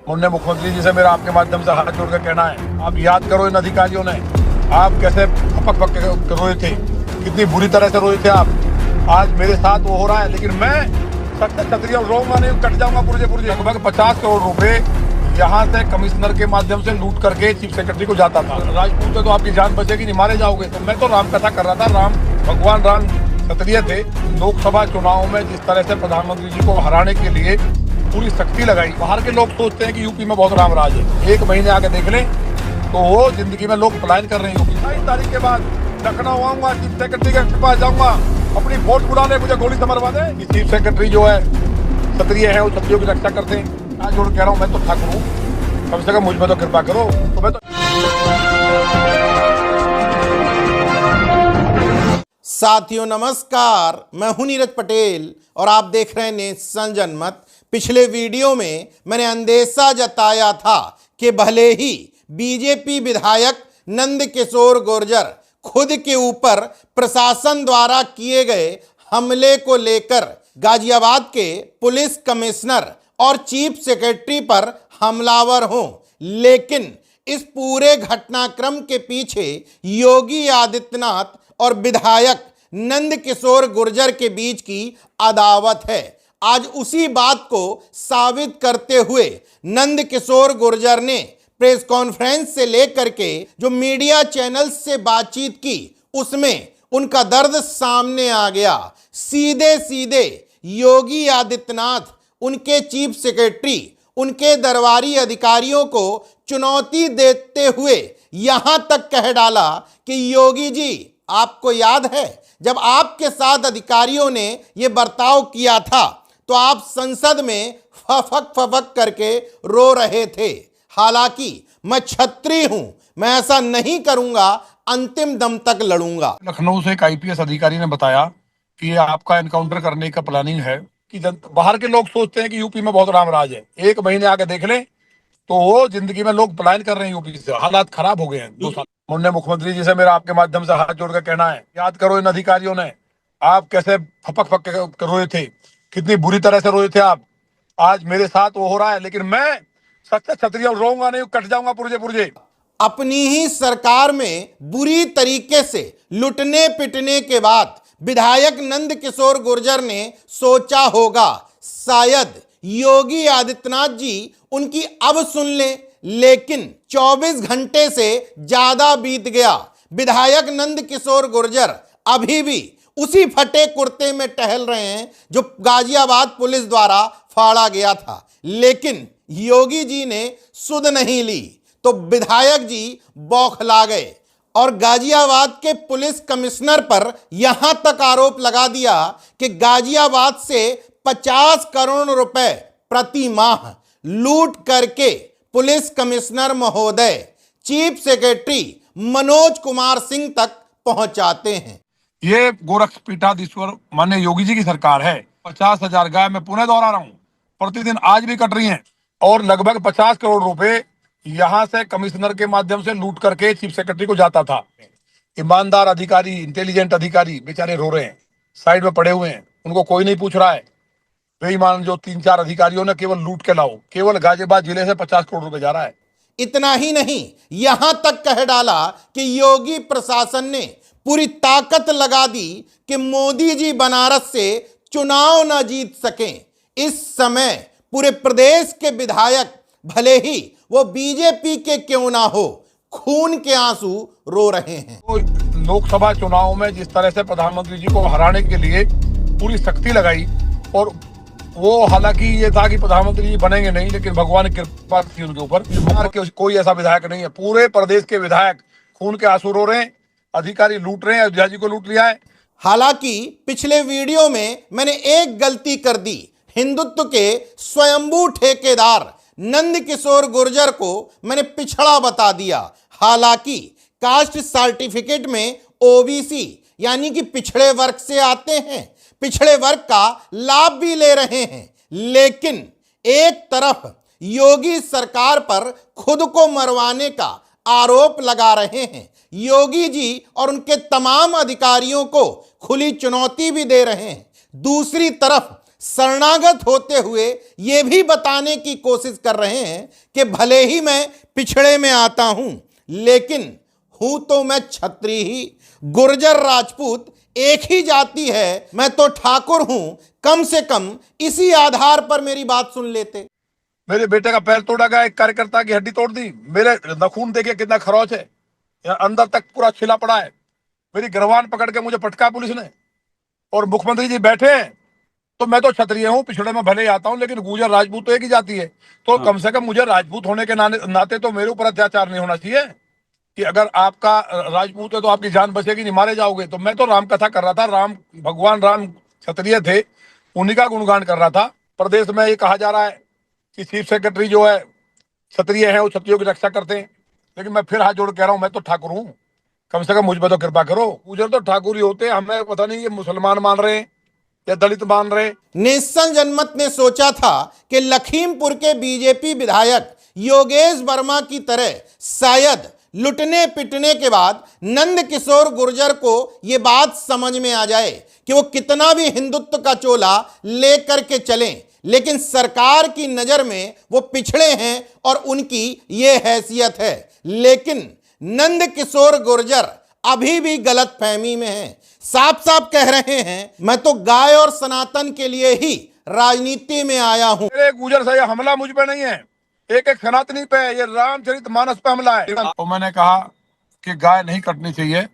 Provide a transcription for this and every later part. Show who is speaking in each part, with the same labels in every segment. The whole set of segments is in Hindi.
Speaker 1: मुन्ने मुख्यमंत्री जी से मेरा आपके माध्यम से हाथ जोड़ कर कहना है, आप याद करो इन अधिकारियों ने आप कैसे फपक फक के रोए थे, कितनी बुरी तरह से रोए थे आप। आज मेरे साथ वो हो रहा है, लेकिन मैं सत्य क्षत्रिय रोऊंगा नहीं, कट जाऊंगा पुरजे पुरजे। लगभग 50 करोड़ रुपए यहाँ से कमिश्नर के माध्यम से लूट करके चीफ सेक्रेटरी को जाता था। राजपूत है तो आपकी जान बचेगी नहीं, मारे जाओगे। तो मैं तो राम कथा कर रहा था, राम भगवान राम क्षत्रिय थे। लोकसभा चुनाव में जिस तरह से प्रधानमंत्री जी को हराने के लिए पूरी शक्ति लगाई, बाहर के लोग सोचते हैं कि यूपी में बहुत राम राज है। एक महीने आके देख लें तो वो जिंदगी में लोग पलायन कर रहे हैं। यूपी 22 तारीख के बाद लखनऊ आऊंगा, चीफ सेक्रेटरी के पास जाऊंगा, अपनी वोट बुलाने मुझे गोली से मरवा दे। चीफ सेक्रेटरी जो है क्षत्रिय है, वो क्षत्रियों की रक्षा करते हैं। आज जोड़ कह रहा हूँ, मैं तो ठाकुर हूँ, कम से कम मुझ में तो कृपा करो। तो मैं तो
Speaker 2: साथियों नमस्कार, मैं हूं नीरज पटेल और आप देख रहे हैं नेशन जनमत। पिछले वीडियो में मैंने अंदेशा जताया था कि भले ही बीजेपी विधायक नंदकिशोर गुर्जर खुद के ऊपर प्रशासन द्वारा किए गए हमले को लेकर गाजियाबाद के पुलिस कमिश्नर और चीफ सेक्रेटरी पर हमलावर हों, लेकिन इस पूरे घटनाक्रम के पीछे योगी आदित्यनाथ और विधायक नंदकिशोर गुर्जर के बीच की अदावत है। आज उसी बात को साबित करते हुए नंदकिशोर गुर्जर ने प्रेस कॉन्फ्रेंस से लेकर के जो मीडिया चैनल से बातचीत की, उसमें उनका दर्द सामने आ गया। सीधे सीधे योगी आदित्यनाथ, उनके चीफ सेक्रेटरी, उनके दरबारी अधिकारियों को चुनौती देते हुए यहां तक कह डाला कि योगी जी, आपको याद है जब आपके साथ अधिकारियों ने यह बर्ताव किया था तो आप संसद में फफक फफक करके रो रहे थे। हालांकि मैं क्षत्रिय हूं, मैं ऐसा नहीं करूंगा, अंतिम दम तक लड़ूंगा।
Speaker 1: लखनऊ से एक आईपीएस अधिकारी ने बताया कि ये आपका एनकाउंटर करने का प्लानिंग है कि बाहर के लोग सोचते हैं कि यूपी में बहुत राम राज है। एक महीने आके देख लें तो वो जिंदगी में लोग पलायन कर रहे हैं यूपी से। हालात खराब हो गए हैं 2 साल। मुन्ने मुख्यमंत्री जी से मेरा आपके माध्यम से हाथ जोड़ कर कहना है, याद करो इन अधिकारियों ने आप कैसे फपक फक के रोए थे, कितनी बुरी तरह से रोए थे आप। आज मेरे साथ वो हो रहा है, लेकिन मैं सत्य क्षत्रिय रोऊंगा नहीं, कट जाऊंगा पुरजे पुरजे।
Speaker 2: अपनी ही सरकार में बुरी तरीके से लुटने पिटने के बाद विधायक नंदकिशोर गुर्जर ने सोचा होगा शायद योगी आदित्यनाथ जी उनकी अब सुन लें, लेकिन 24 घंटे से ज्यादा बीत गया। विधायक नंदकिशोर गुर्जर अभी भी उसी फटे कुर्ते में टहल रहे हैं जो गाजियाबाद पुलिस द्वारा फाड़ा गया था, लेकिन योगी जी ने सुध नहीं ली तो विधायक जी बौखला गए और गाजियाबाद के पुलिस कमिश्नर पर यहां तक आरोप लगा दिया कि गाजियाबाद से 50 करोड़ रुपए प्रति माह लूट करके पुलिस कमिश्नर महोदय चीफ सेक्रेटरी मनोज कुमार सिंह तक पहुंचाते हैं।
Speaker 1: ये गोरखपीठाधीश्वर माननीय योगी जी की सरकार है। 50,000 गाय मैं पुणे दोहरा रहा हूँ, प्रतिदिन आज भी कट रही हैं। और लगभग 50 करोड़ रुपए यहाँ से कमिश्नर के माध्यम से लूट करके चीफ सेक्रेटरी को जाता था। ईमानदार अधिकारी, इंटेलिजेंट अधिकारी बेचारे रो रहे हैं, साइड में पड़े हुए हैं, उनको कोई नहीं पूछ रहा है। बेईमान जो 3-4 अधिकारियों ने केवल लूट के लाओ, केवल गाजियाबाद जिले से 50 करोड़ रुपए जा रहा है।
Speaker 2: इतना ही नहीं, यहां तक कह डाला कि योगी प्रशासन ने पूरी ताकत लगा दी कि मोदी जी बनारस से चुनाव न जीत सकें। इस समय पूरे प्रदेश के विधायक, भले ही वो बीजेपी के क्यों ना हो, खून के आंसू रो रहे हैं।
Speaker 1: तो लोकसभा चुनाव में जिस तरह से प्रधानमंत्री जी को हराने के लिए पूरी शक्ति लगाई, और वो हालांकि ये था कि प्रधानमंत्री जी बनेंगे नहीं, लेकिन भगवान की कृपा थी उनके ऊपर। बिहार के कोई ऐसा विधायक नहीं है, पूरे प्रदेश के विधायक खून के आंसू रो रहे हैं, अधिकारी लूट रहे हैं, अयोध्या जी को लूट लिया है।
Speaker 2: हालांकि पिछले वीडियो में मैंने एक गलती कर दी, हिंदुत्व के स्वयंभू ठेकेदार नंदकिशोर गुर्जर को मैंने पिछड़ा बता दिया। हालांकि कास्ट सर्टिफिकेट में ओबीसी यानी कि पिछड़े वर्ग से आते हैं, पिछड़े वर्ग का लाभ भी ले रहे हैं, लेकिन एक तरफ योगी सरकार पर खुद को मरवाने का आरोप लगा रहे हैं, योगी जी और उनके तमाम अधिकारियों को खुली चुनौती भी दे रहे हैं। दूसरी तरफ शरणागत होते हुए ये भी बताने की कोशिश कर रहे हैं कि भले ही मैं पिछड़े में आता हूं, लेकिन हूं तो मैं क्षत्रिय ही। गुर्जर राजपूत एक ही जाति है, मैं तो ठाकुर हूं। कम से कम इसी आधार पर मेरी बात सुन लेते।
Speaker 1: मेरे बेटे का पैर तोड़ा गया, एक कार्यकर्ता की हड्डी तोड़ दी। मेरे नखून देखिए कितना खरोच है, यहाँ अंदर तक पूरा छिला पड़ा है। मेरी गिरवान पकड़ के मुझे पटका पुलिस ने, और मुख्यमंत्री जी बैठे हैं। तो मैं तो क्षत्रिय हूँ, पिछड़े में भले ही आता हूँ, लेकिन गुर्जर राजपूत तो एक ही जाती है। तो कम से कम मुझे राजपूत होने के नाते तो मेरे ऊपर अत्याचार नहीं होना चाहिए कि अगर आपका राजपूत है तो आपकी जान बचेगी नहीं, मारे जाओगे। तो मैं तो राम कथा कर रहा था, राम भगवान राम क्षत्रिय थे, उन्हीं का गुणगान कर रहा था। प्रदेश में ये कहा जा रहा है कि चीफ सेक्रेटरी जो है क्षत्रिय है, वो क्षत्रियों की रक्षा करते हैं। लेकिन मैं फिर हाथ जोड़ कह रहा हूँ, मैं तो ठाकुर हूँ, कम से कम मुझ पर तो कृपा करो। गुर्जर तो ठाकुर ही होते हैं, हमें पता नहीं ये मुसलमान मान रहे हैं या दलित मान रहे हैं।
Speaker 2: नेशन जनमत ने सोचा था कि लखीमपुर के बीजेपी विधायक योगेश वर्मा की तरह शायद लुटने पिटने के बाद नंद किशोर गुर्जर को यह बात समझ में आ जाए कि वो कितना भी हिंदुत्व का चोला लेकर के चलें, लेकिन सरकार की नजर में वो पिछड़े हैं और उनकी ये हैसियत है। लेकिन नंद किशोर गुर्जर अभी भी गलत फहमी में है। साफ साफ कह रहे हैं, मैं तो गाय और सनातन के लिए ही राजनीति में आया हूं।
Speaker 1: मेरे गुर्जर से ये हमला मुझ पे नहीं है, एक एक सनातनी पे है, ये रामचरितमानस पे हमला है। तो मैंने कहा कि गाय नहीं कटनी चाहिए,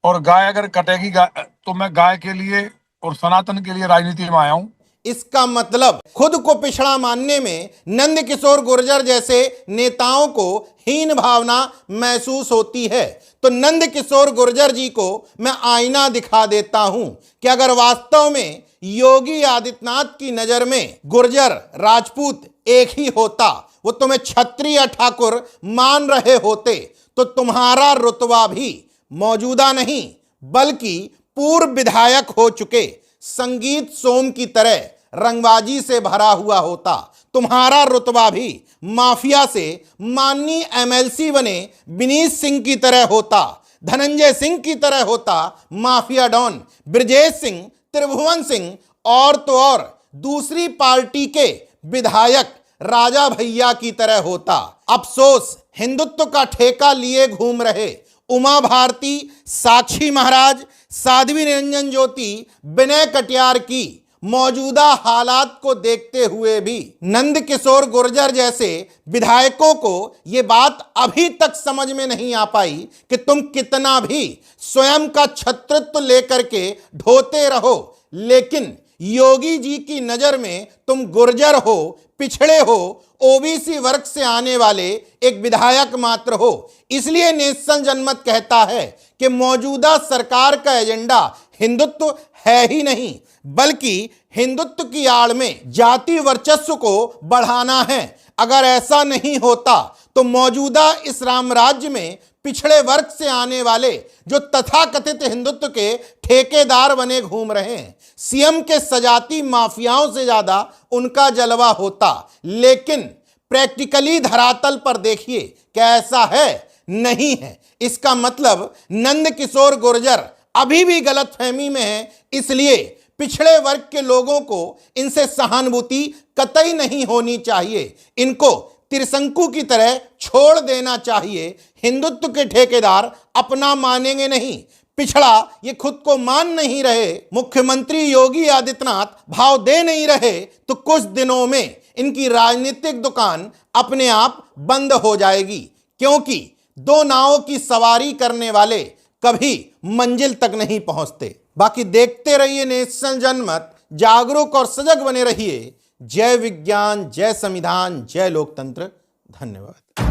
Speaker 1: और गाय अगर कटेगी तो मैं गाय के लिए और सनातन के लिए राजनीति में आया हूं।
Speaker 2: इसका मतलब खुद को पिछड़ा मानने में नंद किशोर गुर्जर जैसे नेताओं को हीन भावना महसूस होती है। तो नंद किशोर गुर्जर जी को मैं आईना दिखा देता हूं कि अगर वास्तव में योगी आदित्यनाथ की नजर में गुर्जर राजपूत एक ही होता, वो तुम्हें क्षत्रिय ठाकुर मान रहे होते, तो तुम्हारा रुतबा भी मौजूदा नहीं बल्कि पूर्व विधायक हो चुके संगीत सोम की तरह रंगबाजी से भरा हुआ होता। तुम्हारा रुतबा भी माफिया से माननीय एमएलसी बने विनीत सिंह की तरह होता, धनंजय सिंह की तरह होता, माफिया डॉन ब्रजेश सिंह, त्रिभुवन सिंह और तो और दूसरी पार्टी के विधायक राजा भैया की तरह होता। अफसोस हिंदुत्व का ठेका लिए घूम रहे उमा भारती, साक्षी महाराज, साध्वी निरंजन ज्योति, विनय कटियार की मौजूदा हालात को देखते हुए भी नंद किशोर गुर्जर जैसे विधायकों को यह बात अभी तक समझ में नहीं आ पाई कि तुम कितना भी स्वयं का छत्रत्व लेकर के ढोते रहो, लेकिन योगी जी की नजर में तुम गुर्जर हो, पिछड़े हो, ओबीसी वर्ग से आने वाले एक विधायक मात्र हो। इसलिए नेशन जनमत कहता है कि मौजूदा सरकार का एजेंडा हिंदुत्व है ही नहीं, बल्कि हिंदुत्व की आड़ में जाति वर्चस्व को बढ़ाना है। अगर ऐसा नहीं होता तो मौजूदा इस रामराज्य में पिछड़े वर्ग से आने वाले जो तथाकथित हिंदुत्व के ठेकेदार बने घूम रहे हैं, सीएम के सजाती माफियाओं से ज्यादा उनका जलवा होता। लेकिन प्रैक्टिकली धरातल पर देखिए क्या ऐसा है? नहीं है। इसका मतलब नंद किशोर गुर्जर अभी भी गलतफहमी में है। इसलिए पिछड़े वर्ग के लोगों को इनसे सहानुभूति कतई नहीं होनी चाहिए, इनको त्रिशंकु की तरह छोड़ देना चाहिए। हिंदुत्व के ठेकेदार अपना मानेंगे नहीं, पिछड़ा ये खुद को मान नहीं रहे, मुख्यमंत्री योगी आदित्यनाथ भाव दे नहीं रहे, तो कुछ दिनों में इनकी राजनीतिक दुकान अपने आप बंद हो जाएगी। क्योंकि दो नावों की सवारी करने वाले कभी मंजिल तक नहीं पहुंचते। बाकी देखते रहिए नेशन जनमत, जागरूक और सजग बने रहिए। जय विज्ञान, जय संविधान, जय लोकतंत्र। धन्यवाद।